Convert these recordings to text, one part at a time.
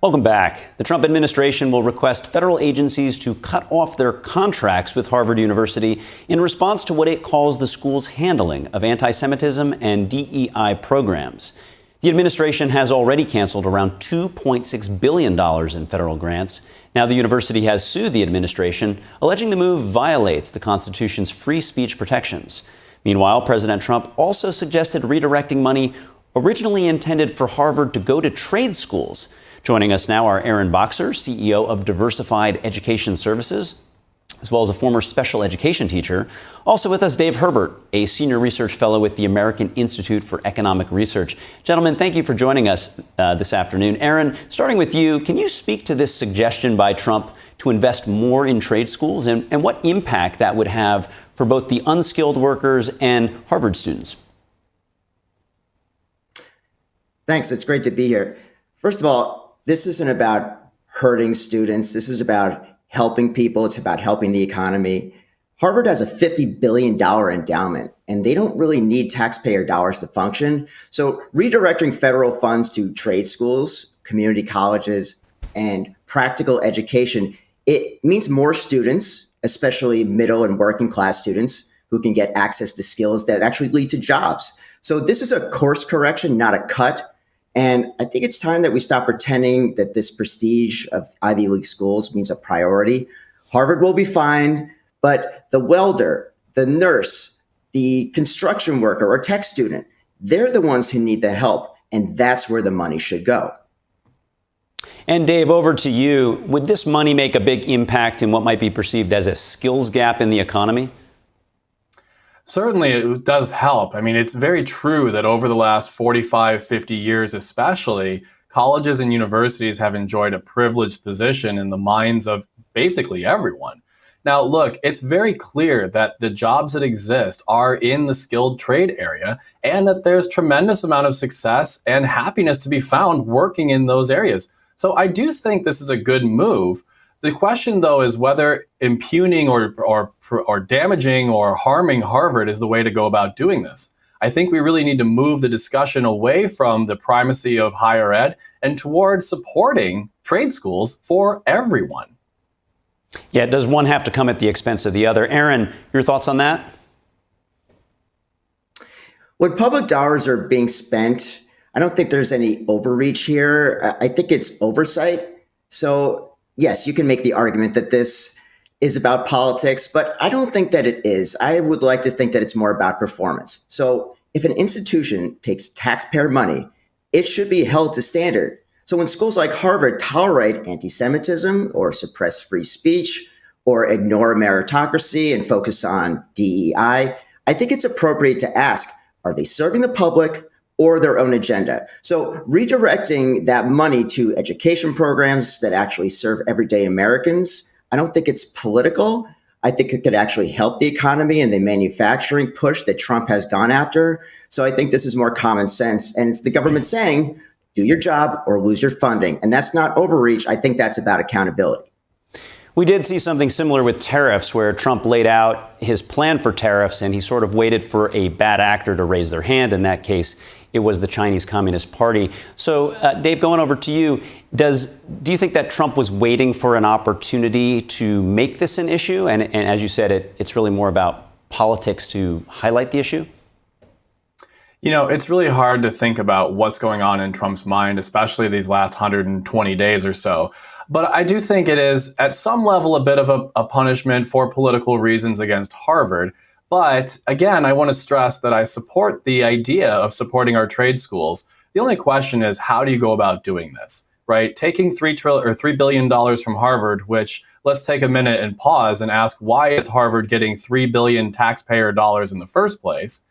Welcome back. The Trump administration will request federal agencies to cut off their contracts with Harvard University in response to what it calls the school's handling of anti-Semitism and DEI programs. The administration has already canceled around $2.6 billion in federal grants. Now the university has sued the administration, alleging the move violates the Constitution's free speech protections. Meanwhile, President Trump also suggested redirecting money originally intended for Harvard to go to trade schools. Joining us now are Aaron Boxer, CEO of Diversified Education Services, as well as a former special education teacher. Also with us, Dave Hebert, a senior research fellow with the American Institute for Economic Research. Gentlemen, thank you for joining us this afternoon. Aaron, starting with you, can you speak to this suggestion by Trump to invest more in trade schools and what impact that would have for both the unskilled workers and Harvard students? Thanks. It's great to be here. First of all, this isn't about hurting students. This is about helping people. It's about helping the economy. Harvard has a $50 billion endowment, and they don't really need taxpayer dollars to function. So redirecting federal funds to trade schools, community colleges, and practical education, it means more students, especially middle and working class students, who can get access to skills that actually lead to jobs. So this is a course correction, not a cut. And I think it's time that we stop pretending that this prestige of Ivy League schools means a priority. Harvard will be fine, but the welder, the nurse, the construction worker or tech student, they're the ones who need the help. And that's where the money should go. And Dave, over to you. Would this money make a big impact in what might be perceived as a skills gap in the economy? Certainly, it does help. I mean, it's very true that over the last 45, 50 years especially, colleges and universities have enjoyed a privileged position in the minds of basically everyone. Now, look, it's very clear that the jobs that exist are in the skilled trade area and that there's tremendous amount of success and happiness to be found working in those areas. So I do think this is a good move. The question, though, is whether impugning or damaging or harming Harvard is the way to go about doing this. I think we really need to move the discussion away from the primacy of higher ed and towards supporting trade schools for everyone. Yeah, does one have to come at the expense of the other? Aaron, your thoughts on that? When public dollars are being spent, I don't think there's any overreach here. I think it's oversight. So yes, you can make the argument that this is about politics, but I don't think that it is. I would like to think that it's more about performance. So if an institution takes taxpayer money, it should be held to standard. So when schools like Harvard tolerate anti-Semitism or suppress free speech or ignore meritocracy and focus on DEI, I think it's appropriate to ask, are they serving the public or their own agenda? So redirecting that money to education programs that actually serve everyday Americans, I don't think it's political. I think it could actually help the economy and the manufacturing push that Trump has gone after. So I think this is more common sense. And it's the government saying, do your job or lose your funding. And that's not overreach. I think that's about accountability. We did see something similar with tariffs, where Trump laid out his plan for tariffs and he sort of waited for a bad actor to raise their hand. In that case, it was the Chinese Communist Party. So, Dave, going over to you, do you think that Trump was waiting for an opportunity to make this an issue? And as you said, it's really more about politics to highlight the issue? You know, it's really hard to think about what's going on in Trump's mind, especially these last 120 days or so. But I do think it is, at some level, a bit of a punishment for political reasons against Harvard. But again, I want to stress that I support the idea of supporting our trade schools. The only question is, how do you go about doing this, right? Taking $3 billion from Harvard, which, let's take a minute and pause and ask, why is Harvard getting $3 billion taxpayer dollars in the first place?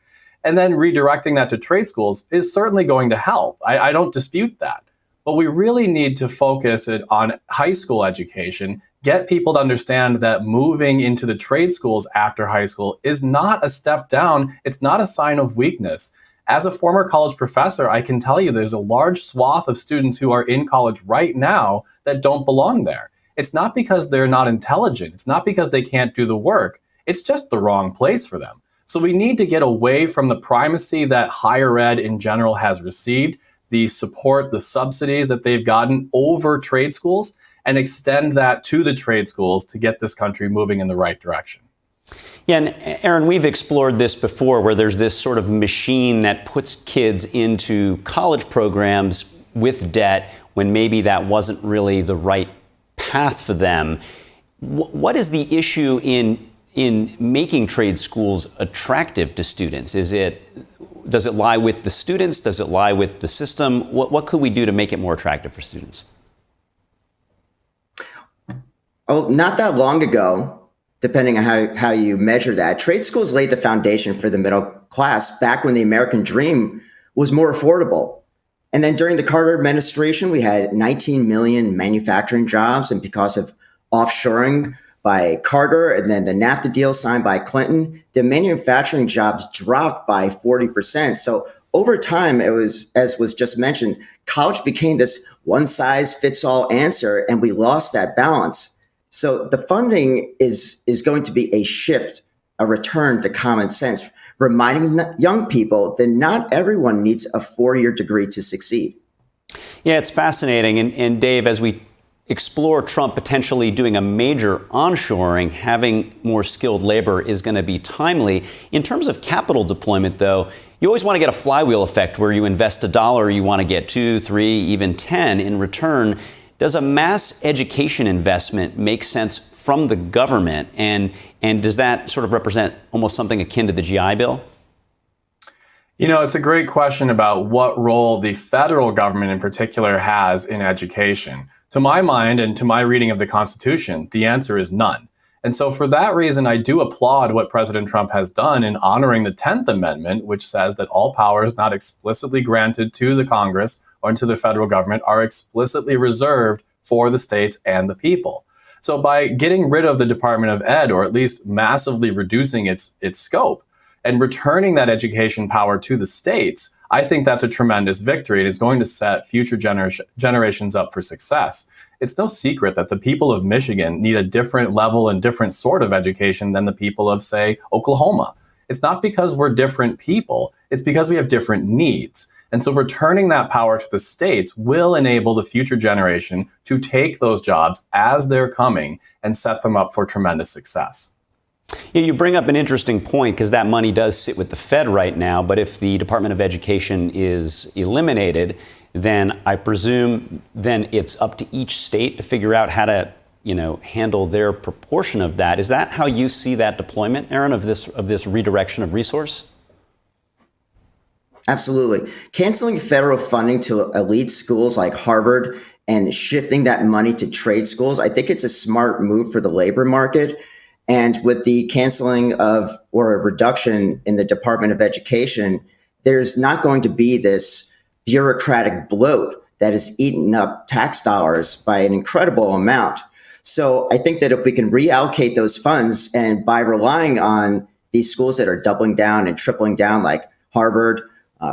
And then redirecting that to trade schools is certainly going to help. I don't dispute that. But we really need to focus it on high school education, get people to understand that moving into the trade schools after high school is not a step down. It's not a sign of weakness. As a former college professor, I can tell you there's a large swath of students who are in college right now that don't belong there. It's not because they're not intelligent. It's not because they can't do the work. It's just the wrong place for them. So we need to get away from the primacy that higher ed in general has received, the support, the subsidies that they've gotten over trade schools and extend that to the trade schools to get this country moving in the right direction. Yeah, and Aaron, we've explored this before, where there's this sort of machine that puts kids into college programs with debt when maybe that wasn't really the right path for them. What is the issue in making trade schools attractive to students? Does it lie with the students? Does it lie with the system? What could we do to make it more attractive for students? Oh, not that long ago, depending on how you measure that, trade schools laid the foundation for the middle class back when the American dream was more affordable. And then during the Carter administration, we had 19 million manufacturing jobs. And because of offshoring by Carter and then the NAFTA deal signed by Clinton, the manufacturing jobs dropped by 40%. So over time, it was, as was just mentioned, college became this one size fits all answer, and we lost that balance. So the funding is going to be a shift, a return to common sense, reminding young people that not everyone needs a 4-year degree to succeed. Yeah, it's fascinating. And Dave, as we explore Trump potentially doing a major onshoring, having more skilled labor is going to be timely. In terms of capital deployment, though, you always want to get a flywheel effect where you invest $1, you want to get 2, 3, even 10 in return. Does a mass education investment make sense from the government? And does that sort of represent almost something akin to the GI Bill? You know, it's a great question about what role the federal government in particular has in education. To my mind and to my reading of the Constitution, the answer is none. And so for that reason, I do applaud what President Trump has done in honoring the 10th Amendment, which says that all powers not explicitly granted to the Congress or to the federal government are explicitly reserved for the states and the people. So by getting rid of the Department of Ed, or at least massively reducing its scope and returning that education power to the states, I think that's a tremendous victory. It is going to set future generations up for success. It's no secret that the people of Michigan need a different level and different sort of education than the people of, say, Oklahoma. It's not because we're different people. It's because we have different needs. And so returning that power to the states will enable the future generation to take those jobs as they're coming and set them up for tremendous success. Yeah, you bring up an interesting point, because that money does sit with the Fed right now. But if the Department of Education is eliminated, then I presume then it's up to each state to figure out how to, handle their proportion of that. Is that how you see that deployment, Aaron, of this redirection of resource? Absolutely. Canceling federal funding to elite schools like Harvard and shifting that money to trade schools, I think it's a smart move for the labor market. And with the canceling of or a reduction in the Department of Education, there's not going to be this bureaucratic bloat that has eaten up tax dollars by an incredible amount. So I think that if we can reallocate those funds, and by relying on these schools that are doubling down and tripling down, like Harvard,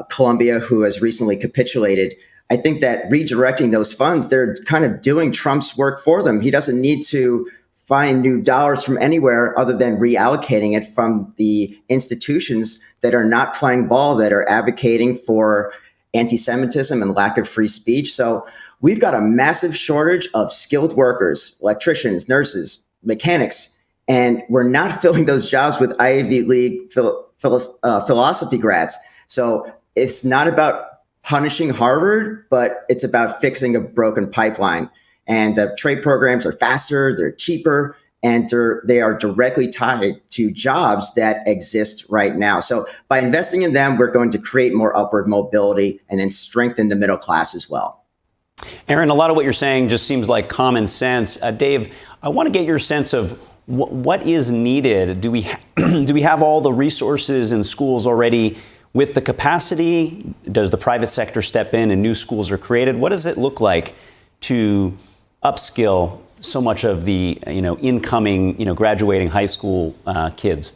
Columbia, who has recently capitulated, I think that redirecting those funds, they're kind of doing Trump's work for them. He doesn't need to find new dollars from anywhere other than reallocating it from the institutions that are not playing ball, that are advocating for anti-Semitism and lack of free speech. So we've got a massive shortage of skilled workers, electricians, nurses, mechanics, and we're not filling those jobs with Ivy League philosophy grads. So it's not about punishing Harvard, but it's about fixing a broken pipeline. And the trade programs are faster, they're cheaper, and they are directly tied to jobs that exist right now. So by investing in them, we're going to create more upward mobility and then strengthen the middle class as well. Aaron, a lot of what you're saying just seems like common sense. Dave, I want to get your sense of what is needed. Do we have all the resources in schools already with the capacity? Does the private sector step in and new schools are created? What does it look like to upskill so much of the incoming graduating high school kids?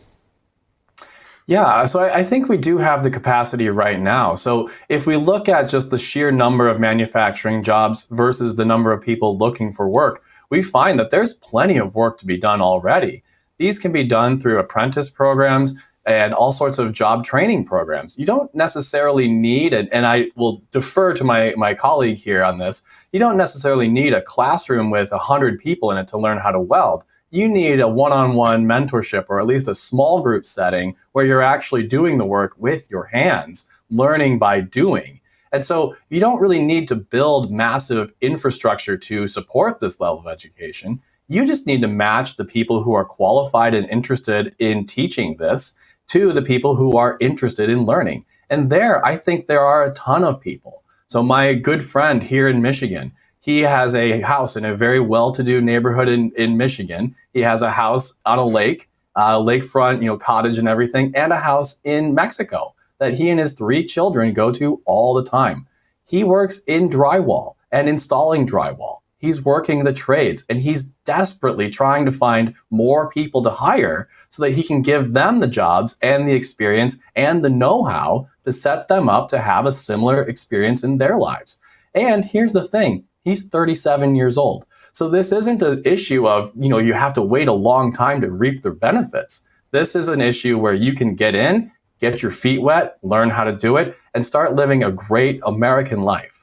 Yeah, so I think we do have the capacity right now. So if we look at just the sheer number of manufacturing jobs versus the number of people looking for work, we find that there's plenty of work to be done already. These can be done through apprentice programs. and all sorts of job training programs. You don't necessarily need, and I will defer to my colleague here on this, you don't necessarily need a classroom with 100 people in it to learn how to weld. You need a one-on-one mentorship, or at least a small group setting where you're actually doing the work with your hands, learning by doing. And so you don't really need to build massive infrastructure to support this level of education. You just need to match the people who are qualified and interested in teaching this to the people who are interested in learning. And there, I think there are a ton of people. So my good friend here in Michigan, he has a house in a very well-to-do neighborhood in Michigan. He has a house on a lake, lakefront, cottage and everything, and a house in Mexico that he and his 3 children go to all the time. He works in drywall and installing drywall. He's working the trades, and he's desperately trying to find more people to hire so that he can give them the jobs and the experience and the know-how to set them up to have a similar experience in their lives. And here's the thing, he's 37 years old. So this isn't an issue of, you have to wait a long time to reap the benefits. This is an issue where you can get in, get your feet wet, learn how to do it, and start living a great American life.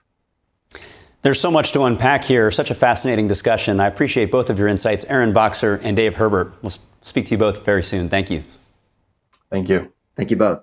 There's so much to unpack here. Such a fascinating discussion. I appreciate both of your insights, Aaron Boxer and Dave Hebert. We'll speak to you both very soon. Thank you. Thank you. Thank you both.